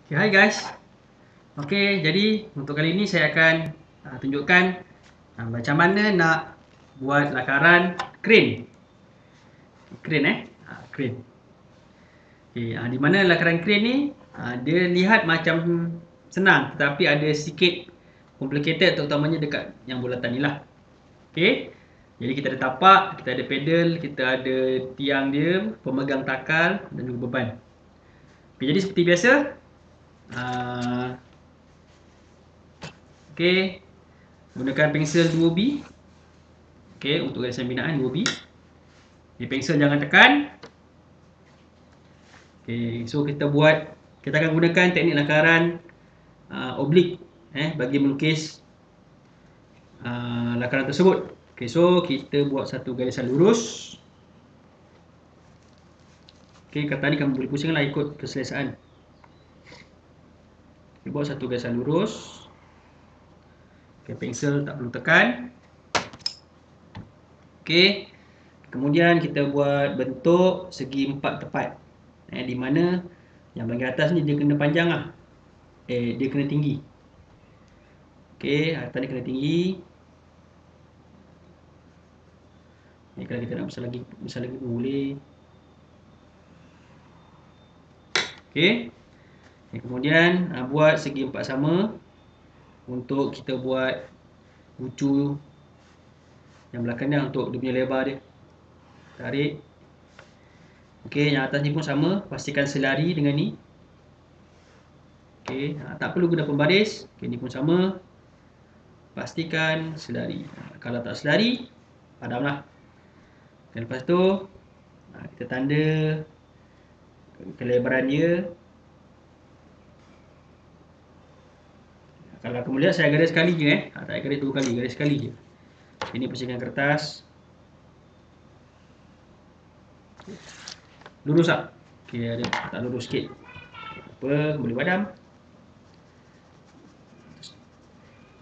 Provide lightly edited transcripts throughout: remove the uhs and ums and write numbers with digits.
Okay, hai guys. Okey, jadi untuk kali ini saya akan tunjukkan macam mana nak buat lakaran crane. Crane. Okey, di mana lakaran crane ni dia lihat macam senang tetapi ada sikit complicated, terutamanya dekat yang bulatan ni lah. Okey. Jadi kita ada tapak, kita ada pedal, kita ada tiang dia, pemegang takal dan juga beban. Okey, jadi seperti biasa okey, gunakan pensel 2B. Okey, untuk garisan binaan 2B. Okay, pensel jangan tekan. Okey, so kita akan gunakan teknik lakaran oblik bagi melukis lakaran tersebut. Okey, so kita buat satu garisan lurus. Okey, kata ni kamu boleh pusinglah ikut keselesaan. Kita buat satu garisan lurus. Okey, pensel tak perlu tekan. Okey. Kemudian kita buat bentuk segi empat tepat. Di mana yang bahagian atas ni dia kena panjang lah. Dia kena tinggi. Okey, atas ni kena tinggi. Ni kalau kita nak besar lagi pun boleh. Okey. Kemudian buat segi empat sama untuk kita buat bucu yang belakang ni untuk dia punya lebar dia. Tarik. Okey, yang atas ni pun sama, pastikan selari dengan ni. Okey, tak perlu guna pembaris. Okey, ni pun sama. Pastikan selari. Kalau tak selari, padamlah. Dan lepas tu kita tanda kelebaran dia. Kalau kamu lihat saya garis sekali je tak garis dua kali, garis sekali je. Ini persingkan kertas. Lurus tak? Okey, ada tak lurus sikit. Apa, boleh padam.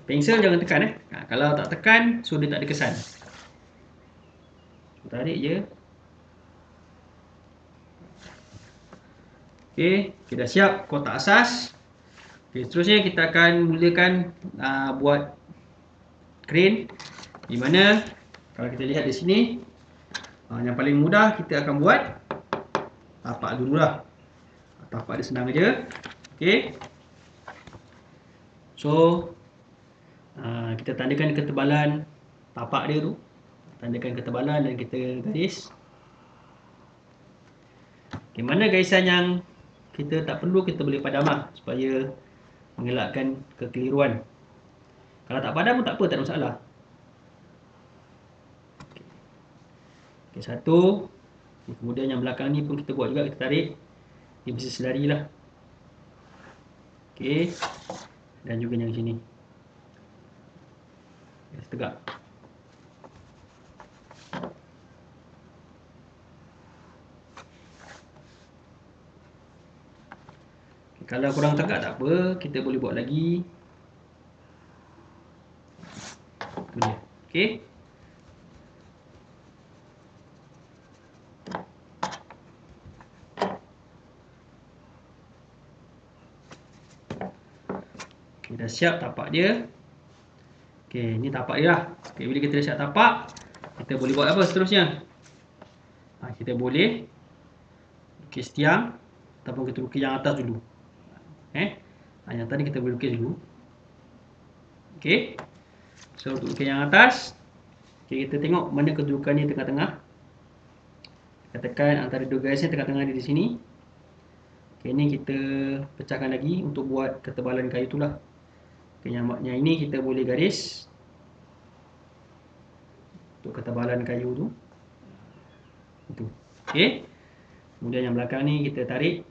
Pensel jangan tekan kalau tak tekan, so dia tak ada kesan. Tarik je. Okey, kita siap kotak asas. Okey, seterusnya kita akan mulakan buat crane. Di mana kalau kita lihat di sini, yang paling mudah kita akan buat tapak dululah. Tapak dia senang aja. Okey. So kita tandakan ketebalan tapak dia tu. Tandakan ketebalan dan kita garis. Okay, mana garisan yang kita tak perlu, kita boleh padam lah supaya mengelakkan kekeliruan. Kalau tak padam pun tak apa, tak ada masalah. Okay, satu. Kemudian yang belakang ni pun kita buat juga, kita tarik. Dia mesti selari lah. Okay. Dan juga yang sini. Garis tegak. Kalau kurang tegak tak apa, kita boleh buat lagi. Itu dia. Okey. Okay, dah siap tapak dia. Okey, ni tapak dia lah. Okay, bila kita dah siap tapak, kita boleh buat apa seterusnya? Kita boleh lukis tiang ataupun kita lukis yang atas dulu. Yang tadi kita boleh lukis dulu. Okey. So untuk lukis yang atas, kita tengok mana kedudukan ni tengah-tengah. Kita tekan antara dua garis yang tengah-tengah di sini. Okey, ni kita pecahkan lagi untuk buat ketebalan kayu tu lah. Okey, yang ini kita boleh garis untuk ketebalan kayu tu. Itu. Okey. Kemudian yang belakang ni kita tarik.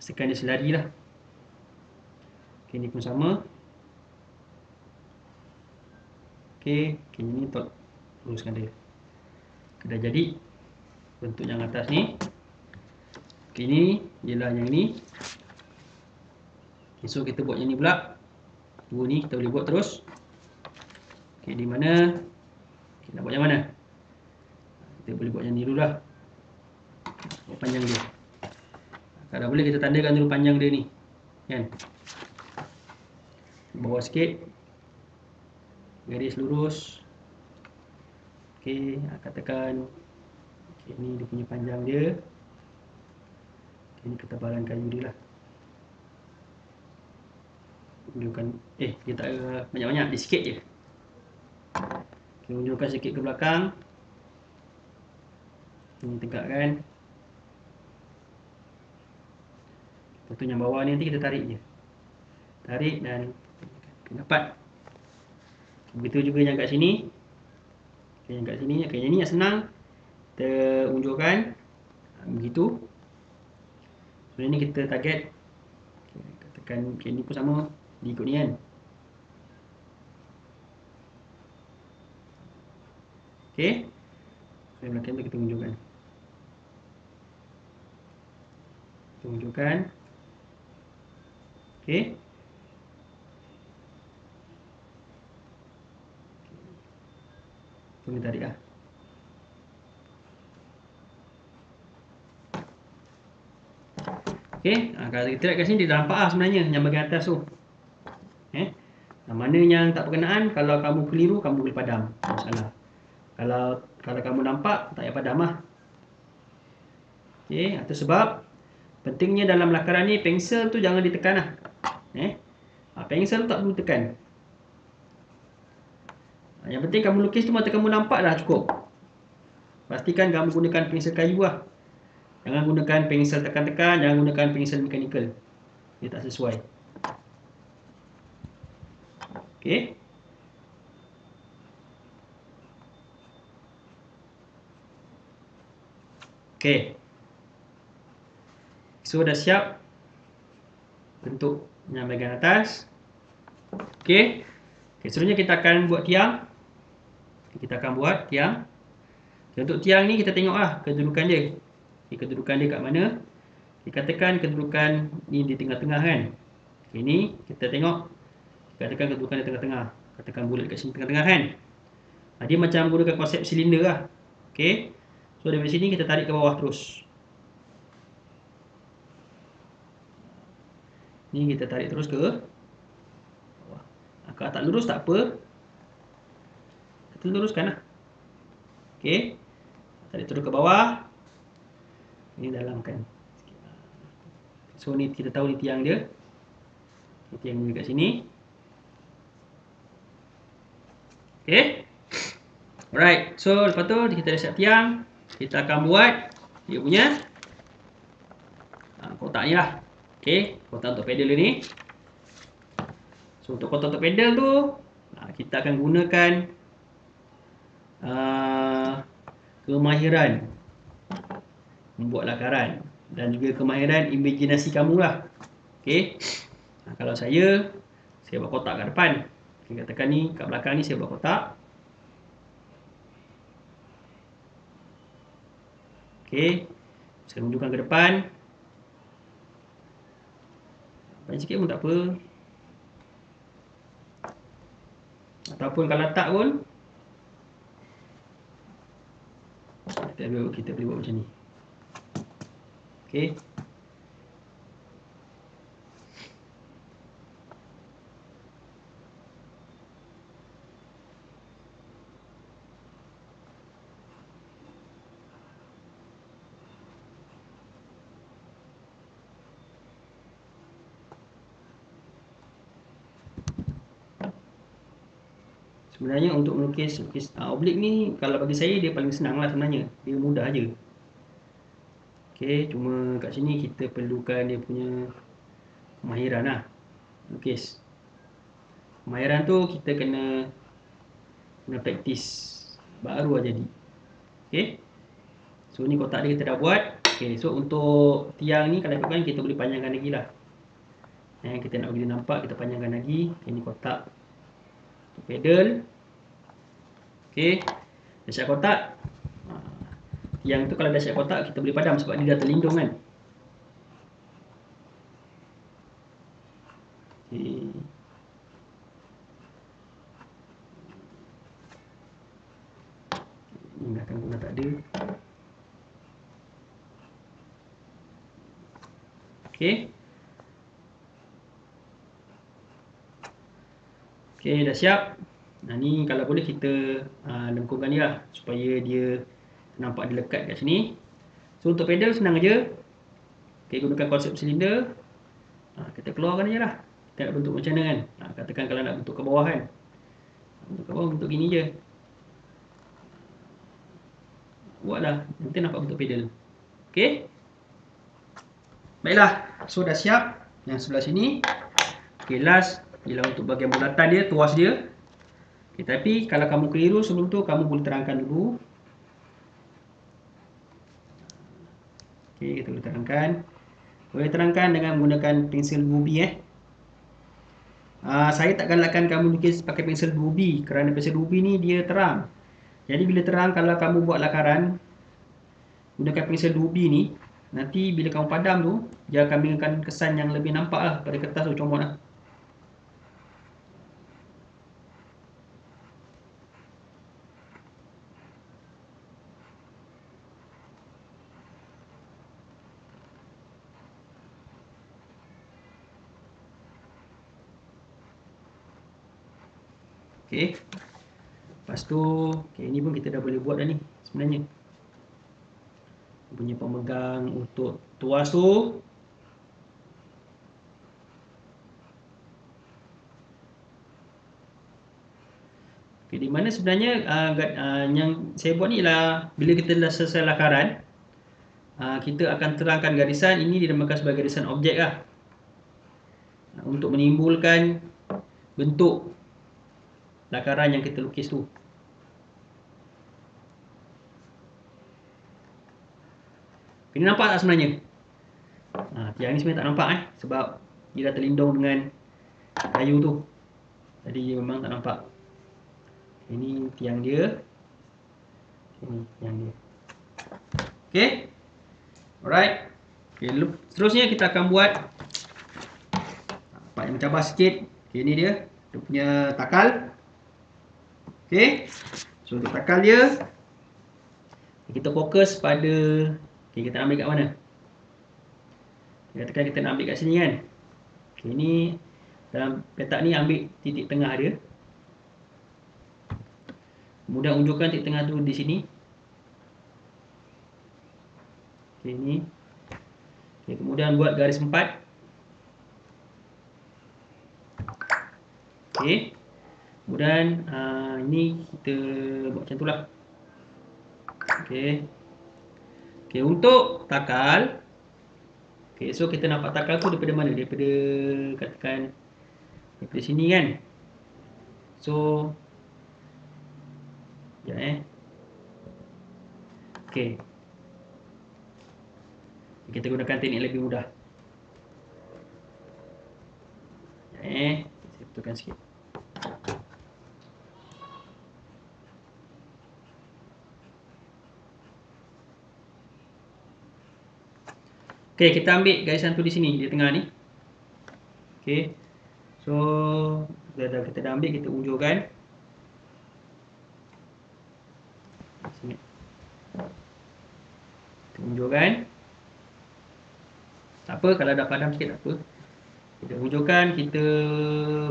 Pastikan dia selari lah. Okey, ni pun sama. Okey, ini untuk luruskan dia. Dah jadi bentuk yang atas ni. Okey, ni ialah yang ni. Okay, so kita buat yang ni pula. Dua ni kita boleh buat terus. Okey, di mana? Okay, nak buat yang mana? Kita boleh buat yang ni dulu lah. Buat panjang dia. Kalau boleh kita tandakan dulu panjang dia ni, kan? Bawah sikit, garis lurus. Okey, katakan ni dia punya panjang dia. Ini ketebalan kayu dia lah. Unjurkan, dia tak banyak-banyak, dia sikit je. Okay, unjurkan sikit ke belakang. Ini tegakkan. Lepas tu yang bawah ni nanti kita tarik je. Tarik dan dapat. Begitu juga yang kat sini. Okay, yang kat sini, okay, yang ni yang senang. Kita unjurkan. Begitu. Sebenarnya ni kita target. Okay, katakan okay, ni pun sama. Dia ikut ni kan. Okay. Dari belakang tu kita unjurkan. Kita unjurkan. Okay. Boleh tarik lah. Okay, kalau kita lihat kat sini dia dah nampak lah sebenarnya yang bahagian atas tu. Mana yang tak berkenaan, kalau kamu keliru kamu boleh padam, tak masalah. Kalau kamu nampak tak payah padam lah. Okay, itu sebab pentingnya dalam lakaran ni pensel tu jangan ditekan lah. Pensel tu tak perlu tekan. Yang penting kamu lukis tu mata kamu nampak dah cukup. Pastikan kamu gunakan pensel kayu lah. Jangan gunakan pensel tekan-tekan, jangan gunakan pensel mechanical. Dia tak sesuai. Okay. Okay. So dah siap bentuk yang bahagian atas. Okay. Seterusnya kita akan buat tiang. Kita akan buat tiang. Untuk tiang ni kita tengoklah kedudukan dia. Kedudukan dia kat mana. Katakan kedudukan ni di tengah-tengah kan. Ini kita tengok. Katakan kedudukan di tengah-tengah. Katakan bulat kat sini tengah-tengah kan. Dia macam gunakan konsep silinder lah. Okay. So dari sini kita tarik ke bawah terus. Ni kita tarik terus ke bawah. Kalau tak lurus tak apa. Kita luruskan lah. Okay. Tarik terus ke bawah. Ini dalamkan. So ni kita tahu ni tiang dia. Tiang ni kat sini. Okay. Alright. So lepas tu kita dah siap tiang. Kita akan buat dia punya kotak ni lah. Okay. Kotak untuk pedal ni. So untuk kotak untuk pedal tu kita akan gunakan kemahiran membuat lakaran dan juga kemahiran imajinasi kamu lah. Okay. Kalau saya buat kotak kat depan. Okay, katakan ni kat belakang ni saya buat kotak. Okay. Saya tunjukkan ke depan. Banyak sikit pun tak apa. Ataupun kalau tak pun kita boleh buat macam ni. Okay. Sebenarnya untuk melukis oblik ni kalau bagi saya dia paling senang lah sebenarnya. Dia mudah je. Okay, cuma kat sini kita perlukan dia punya kemahiran lah. Lukis. Kemahiran tu kita kena praktis. Baru lah jadi. Okay. So ni kotak dia kita dah buat. Okay, so untuk tiang ni kalau ikutkan kita boleh panjangkan lagi lah. Kita nak bagi dia nampak, kita panjangkan lagi. Ini kotak pedal. Okay. Dah siap kotak. Yang tu kalau dah siap kotak kita boleh padam sebab dia dah terlindung kan. Okay. Ini belakang pun dah tak ada. Okey. Okey, dah siap. Nah, ni kalau boleh kita lengkungkan dia lah, supaya dia nampak dia lekat kat sini. So, untuk pedal senang aja. Okey, gunakan konsep silinder. Kita keluarkan je lah. Kita nak bentuk macam mana kan. Katakan kalau nak bentuk ke bawah kan. Bentuk ke bawah, bentuk gini je. Buatlah, nanti nampak bentuk pedal. Okey. Baiklah, so dah siap yang sebelah sini. Okey, last ialah untuk bahagian bulatan dia, tuas dia. Okay, tapi kalau kamu keliru sebelum tu, kamu boleh terangkan dulu. Okey, kita boleh terangkan. Boleh terangkan dengan menggunakan pensel 2B. Saya tak galakkan kamu lukis pakai pensel 2B kerana pensel 2B ni dia terang. Jadi bila terang, kalau kamu buat lakaran gunakan pensel 2B ni, nanti bila kamu padam tu, dia akan memberikan kesan yang lebih nampak lah pada kertas tu, comot lah. Okey. Lepas tu, okay, ni pun kita dah boleh buat dah ni sebenarnya. Punya pemegang untuk tuas tu. Okay, di mana sebenarnya yang saya buat ni ialah bila kita dah selesai lakaran, kita akan terangkan garisan. Ini dinamakan sebagai garisan objek lah. Untuk menimbulkan bentuk lakaran yang kita lukis tu. Ini nampak tak sebenarnya? Tiang ni sebenarnya tak nampak sebab dia dah terlindung dengan kayu tu. Jadi memang tak nampak. Ini tiang dia. Ini tiang dia. Okey. Alright. Okay, seterusnya kita akan buat part yang mencabar sikit. Okay, ini dia. Dia punya takal. Okay. So untuk takal dia, kita fokus pada, okay, kita ambil kat mana? Katakan kita nak ambil kat sini kan. Okay, ini dalam petak ni ambil titik tengah dia. Kemudian unjukkan titik tengah tu di sini. Okay, ini. Okay, kemudian buat garis 4. Okay. Kemudian ini kita buat macam tu lah. Okay. Okay, untuk takal. Okay, so kita nampak takal tu daripada mana? Daripada, katakan, daripada sini kan. So, ya okay. Kita gunakan teknik lebih mudah. Saya betulkan sikit. Okay, kita ambil garisan tu di sini, di tengah ni. Okay. So, kita dah ambil, kita unjurkan. Sini. Kita unjurkan. Tak apa, kalau dah padam sikit tak apa. Kita unjurkan, kita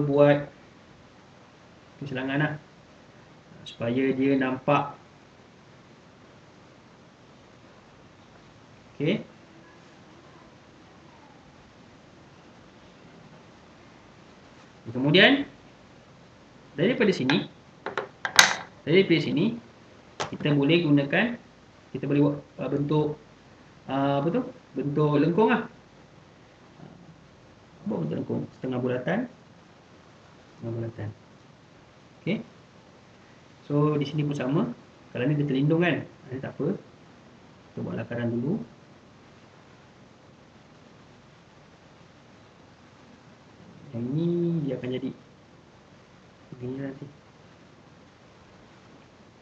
buat selangan lah. Supaya dia nampak. Okay. Kemudian daripada sini kita boleh gunakan, kita boleh buat bentuk apa tu? Bentuk lengkung lah. Buat bentuk lengkung setengah bulatan. Okey. So di sini pun sama. Kalau ni dia terlindung kan. Ini tak apa. Kita buat lakaran dulu. Yang ni dia akan jadi begini nanti.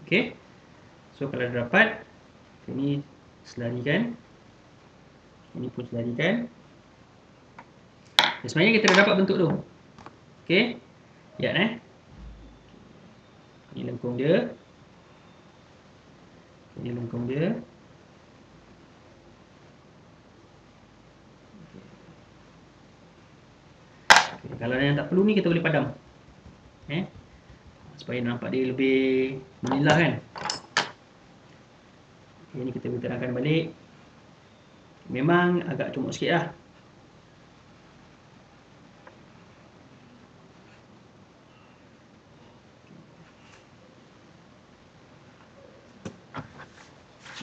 Okey. So kalau dah dapat, ini selarikan. Ini pun selarikan. Sebenarnya kita dah dapat bentuk tu. Okey. Lihat Ini lengkung dia. Ini lengkung dia. Kalau yang tak perlu ni kita boleh padam. Supaya nampak dia lebih menilah kan. Ini kita boleh terangkan balik. Memang agak comot sikit lah.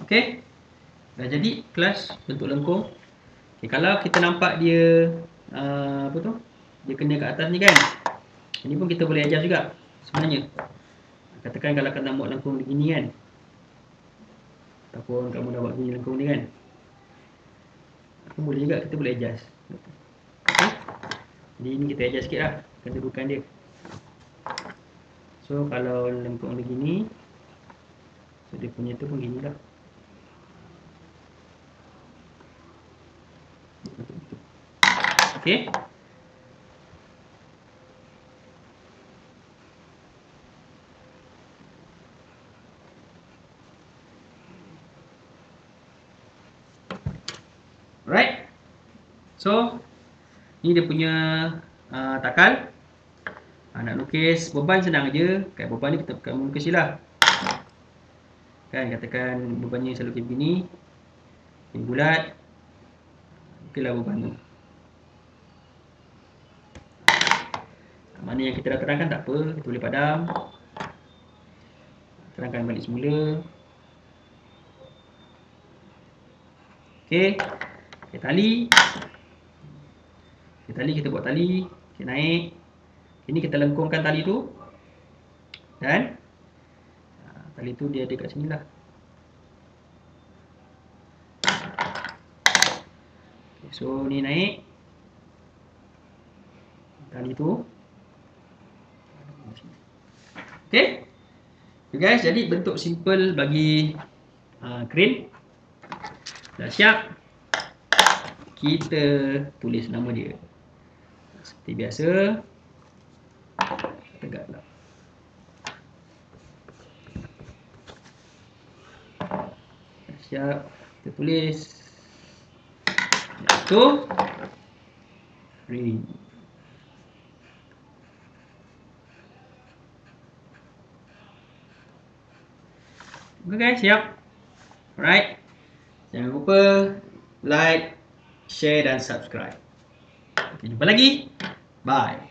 Okey. Dah jadi kelas bentuk lengkung. Okay, kalau kita nampak dia apa tu? Dia kena kat atas ni kan. Ini pun kita boleh adjust juga sebenarnya. Katakan kalau kamu nak buat lengkung begini kan. Ataupun kamu nak buat gini lengkung ni kan. Itu boleh juga, kita boleh adjust. Okay. Jadi ini kita adjust sikit lah kedudukan dia. So kalau lengkung begini, so dia punya tu pun gini lah. Okay. Alright. So ni dia punya takal. Nak lukis beban senang je. Kat beban ni kita kamu lukis je lah. Kan katakan bebannya selalu begini. Ini bulat. Lukislah beban tu. Mana yang kita dah terangkan tak apa, kita boleh padam. Terangkan balik semula. Okey. Okay, tali. Okay, tali kita buat tali. Okay, naik. Ini kita lengkungkan tali tu. Dan tali tu dia ada kat sini lah. Okay, so ni naik. Tali tu. Okay. Okay guys, jadi bentuk simple bagi crane dah siap. Kita tulis nama dia seperti biasa. Tegak pula. Dah siap. Kita tulis itu crane. Okay guys, siap. Alright. Jangan lupa like, share dan subscribe. Okay, jumpa lagi. Bye.